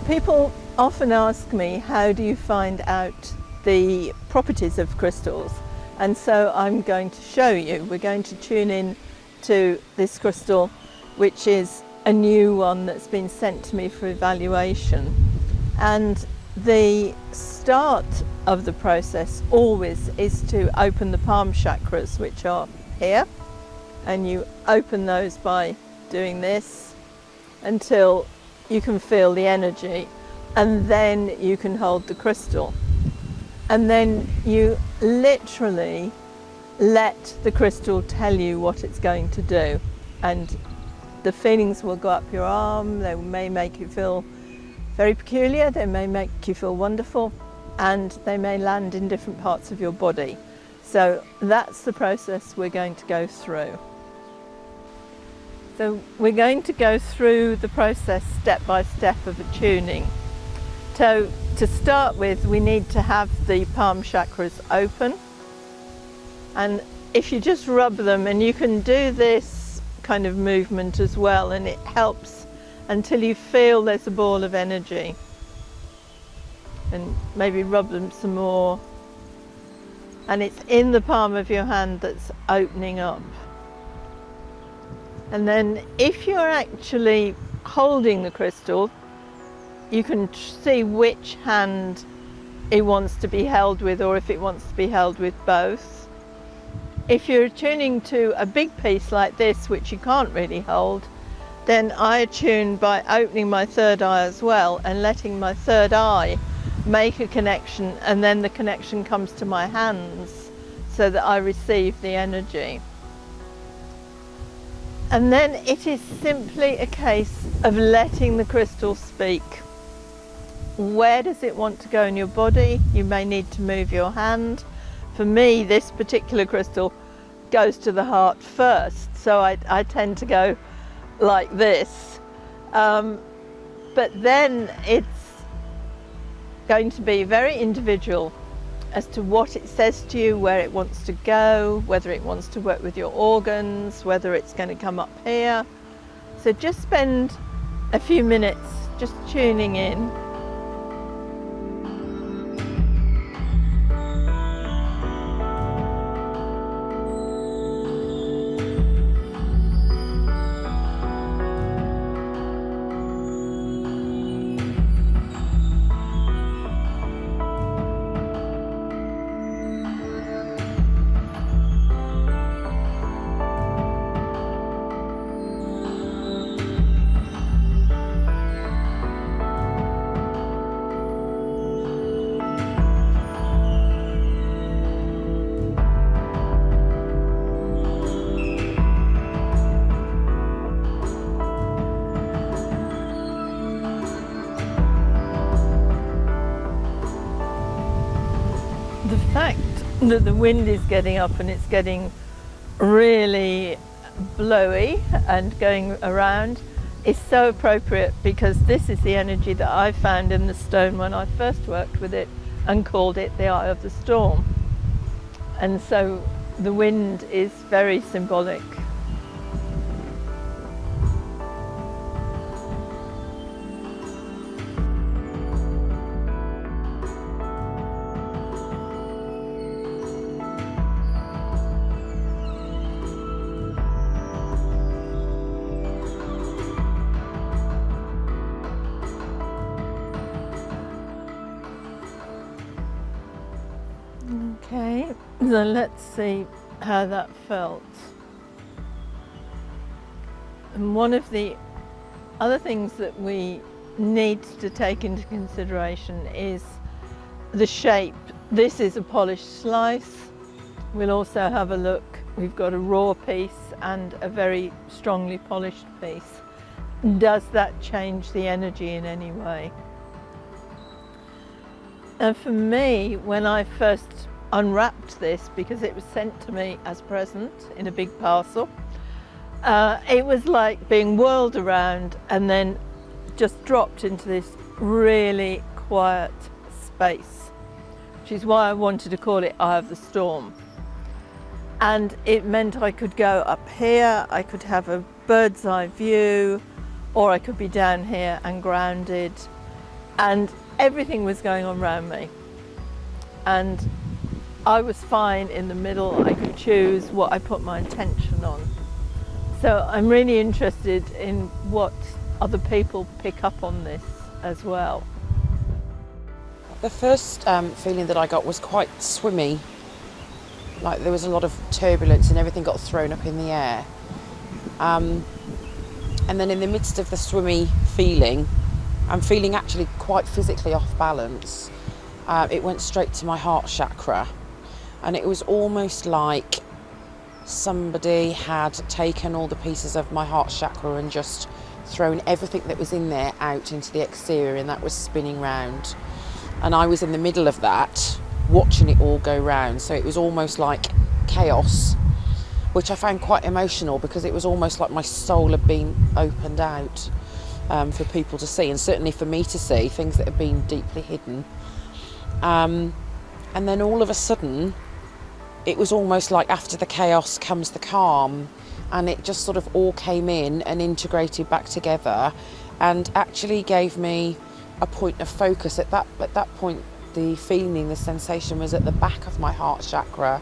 People often ask me, how do you find out the properties of crystals? And so I'm going to show you. We're going to tune in to this crystal, which is a new one that's been sent to me for evaluation. And the start of the process always is to open the palm chakras, which are here. And you open those by doing this until you can feel the energy, and then you can hold the crystal. And then you literally let the crystal tell you what it's going to do. And the feelings will go up your arm, they may make you feel very peculiar, they may make you feel wonderful, and they may land in different parts of your body. So that's the process we're going to go through. So we're going to go through the process step by step of attuning. So to start with, we need to have the palm chakras open. And if you just rub them, and you can do this kind of movement as well, and it helps until you feel there's a ball of energy. And maybe rub them some more. And it's in the palm of your hand that's opening up. And then if you're actually holding the crystal, you can see which hand it wants to be held with, or if it wants to be held with both. If you're attuning to a big piece like this, which you can't really hold, then I attune by opening my third eye as well and letting my third eye make a connection, and then the connection comes to my hands so that I receive the energy. And then it is simply a case of letting the crystal speak. Where does it want to go in your body? You may need to move your hand. For me, this particular crystal goes to the heart first, so I tend to go like this. But then it's going to be very individual as to what it says to you, where it wants to go, whether it wants to work with your organs, whether it's going to come up here. So just spend a few minutes just tuning in. The fact that the wind is getting up and it's getting really blowy and going around is so appropriate, because this is the energy that I found in the stone when I first worked with it and called it the eye of the storm. And so the wind is very symbolic. Okay, so let's see how that felt. And one of the other things that we need to take into consideration is the shape. This is a polished slice. We'll also have a look. We've got a raw piece and a very strongly polished piece. Does that change the energy in any way? And for me, when I first unwrapped this, because it was sent to me as a present in a big parcel, it was like being whirled around and then just dropped into this really quiet space, which is why I wanted to call it Eye of the Storm. And it meant I could go up here, I could have a bird's eye view, or I could be down here and grounded. and everything was going on around me, and I was fine in the middle. I could choose what I put my attention on. So I'm really interested in what other people pick up on this as well. The first feeling that I got was quite swimmy, like there was a lot of turbulence and everything got thrown up in the air. And then in the midst of the swimmy feeling, I'm feeling actually quite physically off balance. It went straight to my heart chakra, and it was almost like somebody had taken all the pieces of my heart chakra and just thrown everything that was in there out into the exterior, and that was spinning round. And I was in the middle of that, watching it all go round. So it was almost like chaos, which I found quite emotional, because it was almost like my soul had been opened out for people to see, and certainly for me to see things that had been deeply hidden. And then all of a sudden, it was almost like after the chaos comes the calm, and it just sort of all came in and integrated back together, and actually gave me a point of focus. At that point, the feeling, the sensation was at the back of my heart chakra.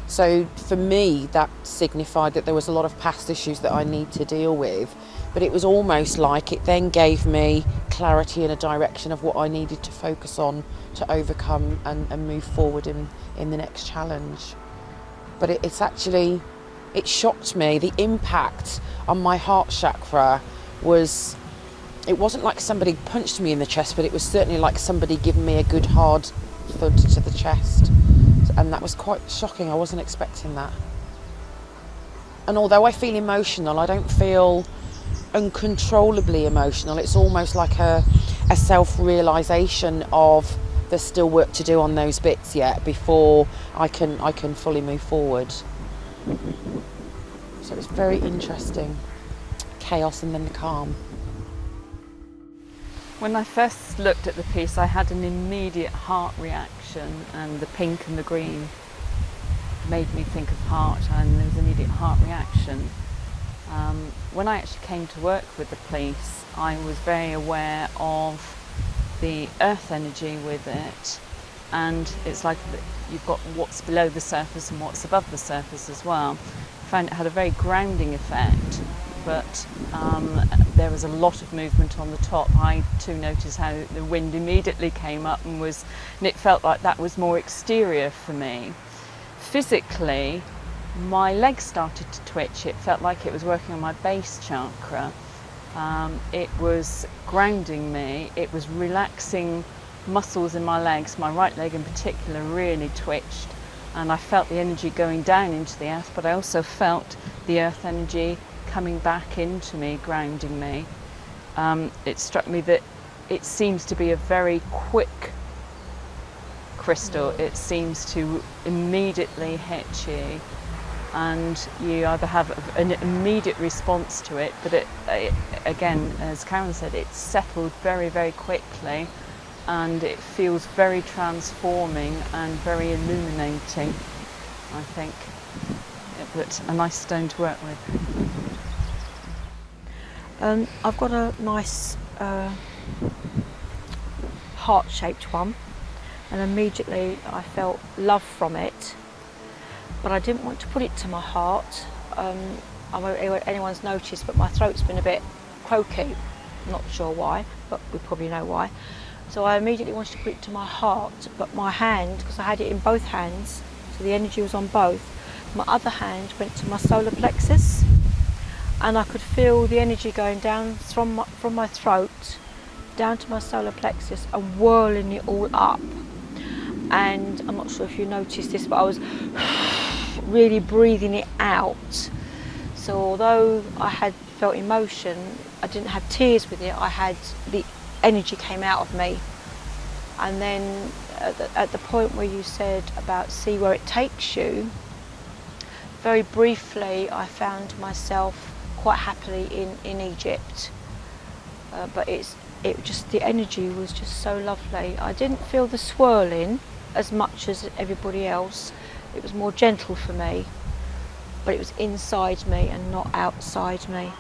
So for me, that signified that there was a lot of past issues that I need to deal with, but it was almost like it then gave me clarity and a direction of what I needed to focus on to overcome and move forward in the next challenge. But it shocked me. The impact on my heart chakra was, it wasn't like somebody punched me in the chest, but it was certainly like somebody giving me a good hard thud to the chest. And that was quite shocking. I wasn't expecting that. And although I feel emotional, I don't feel uncontrollably emotional. It's almost like a self-realisation of there's still work to do on those bits yet before I can fully move forward. So it's very interesting. Chaos and then the calm. When I first looked at the piece, I had an immediate heart reaction, and the pink and the green made me think of heart, and there was an immediate heart reaction. When I actually came to work with the piece, I was very aware of the earth energy with it, and it's like you've got what's below the surface and what's above the surface as well. I found it had a very grounding effect, but there was a lot of movement on the top. I too noticed how the wind immediately came up and it felt like that was more exterior for me. Physically, my legs started to twitch. It felt like it was working on my base chakra. It was grounding me. It was relaxing muscles in my legs. My right leg in particular really twitched, and I felt the energy going down into the earth, but I also felt the earth energy coming back into me, grounding me. It struck me that it seems to be a very quick crystal. It seems to immediately hit you, and you either have an immediate response to it, but it again, as Karen said, it's settled very, very quickly, and it feels very transforming and very illuminating, I think. But a nice stone to work with. I've got a nice heart-shaped one, and immediately I felt love from it, but I didn't want to put it to my heart. I don't know if anyone's noticed, but my throat's been a bit croaky. Not sure why, but we probably know why. So I immediately wanted to put it to my heart, but my hand, because I had it in both hands, so the energy was on both, my other hand went to my solar plexus, and I could feel the energy going down from my throat down to my solar plexus and whirling it all up. And I'm not sure if you noticed this, but I was really breathing it out. So although I had felt emotion, I didn't have tears with it. I had the energy came out of me. And then at the point where you said about see where it takes you, very briefly I found myself quite happily in Egypt, but the energy was just so lovely. I didn't feel the swirling as much as everybody else. It was more gentle for me, but it was inside me and not outside me.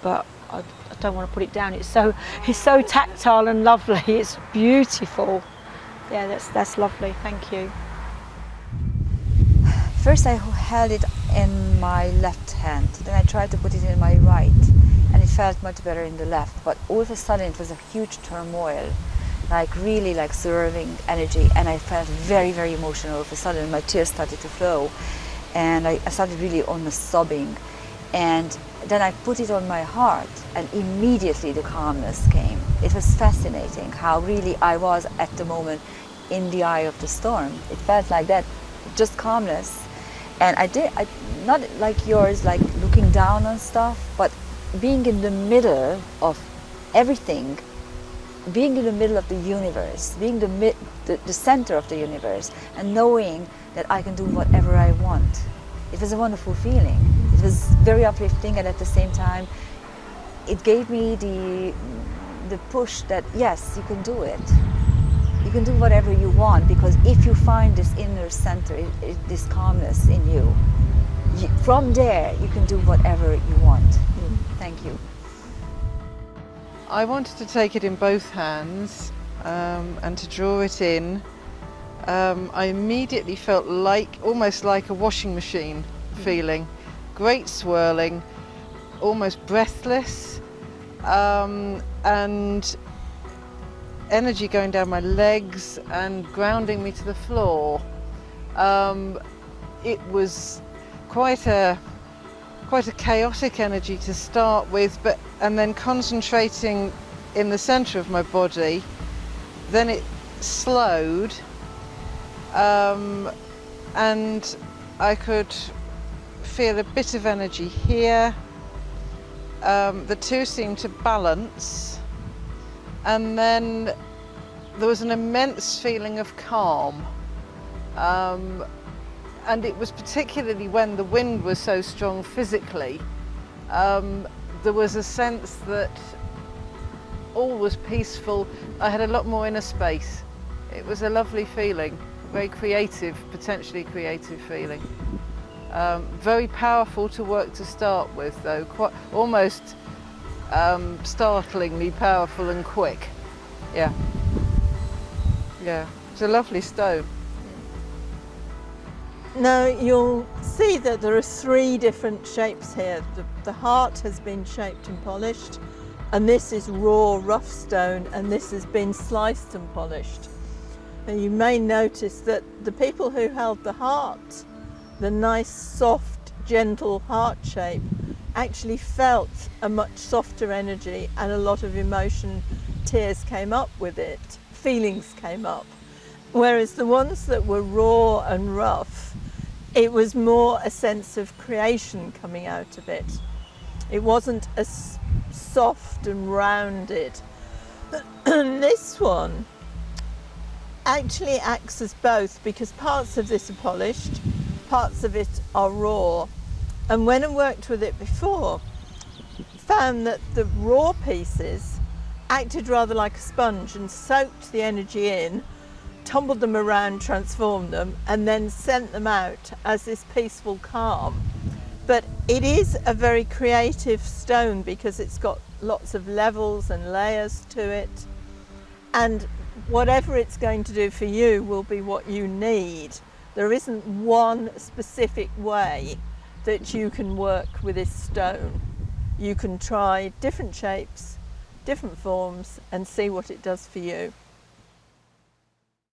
But I don't want to put it down. It's so tactile and lovely. It's beautiful. Yeah, that's lovely. Thank you. First I held it in my left hand, then I tried to put it in my right, and it felt much better in the left. But all of a sudden it was a huge turmoil, like really like swirling energy, and I felt very, very emotional. All of a sudden my tears started to flow, and I started really almost sobbing. And then I put it on my heart, and immediately the calmness came. It was fascinating how really I was at the moment in the eye of the storm. It felt like that, just calmness. And I not like yours, like looking down on stuff, but being in the middle of everything, being in the middle of the universe, being the center of the universe, and knowing that I can do whatever I want. It was a wonderful feeling. It was very uplifting, and at the same time, it gave me the push that yes, you can do it. You can do whatever you want, because if you find this inner center, this calmness in you, from there you can do whatever you want. Thank you. I wanted to take it in both hands and to draw it in. I immediately felt almost like a washing machine feeling. Great swirling, almost breathless, and energy going down my legs and grounding me to the floor. It was quite a chaotic energy to start with, and then concentrating in the center of my body, then it slowed, and I could feel a bit of energy here. The two seemed to balance. And then there was an immense feeling of calm. And it was particularly when the wind was so strong physically, there was a sense that all was peaceful. I had a lot more inner space. It was a lovely feeling, very creative, potentially creative feeling. Very powerful to work to start with though, quite almost startlingly powerful and quick. Yeah, it's a lovely stone. Now you'll see that there are 3 different shapes here. The heart has been shaped and polished, and this is raw rough stone, and this has been sliced and polished. And you may notice that the people who held the heart, the nice soft gentle heart shape, actually felt a much softer energy, and a lot of emotion, tears came up with it, feelings came up. Whereas the ones that were raw and rough, it was more a sense of creation coming out of it. It wasn't as soft and rounded. This one actually acts as both, because parts of this are polished, parts of it are raw. And when I worked with it before, found that the raw pieces acted rather like a sponge and soaked the energy in, tumbled them around, transformed them, and then sent them out as this peaceful calm. But it is a very creative stone because it's got lots of levels and layers to it, and whatever it's going to do for you will be what you need. There isn't one specific way that you can work with this stone. You can try different shapes, different forms, and see what it does for you.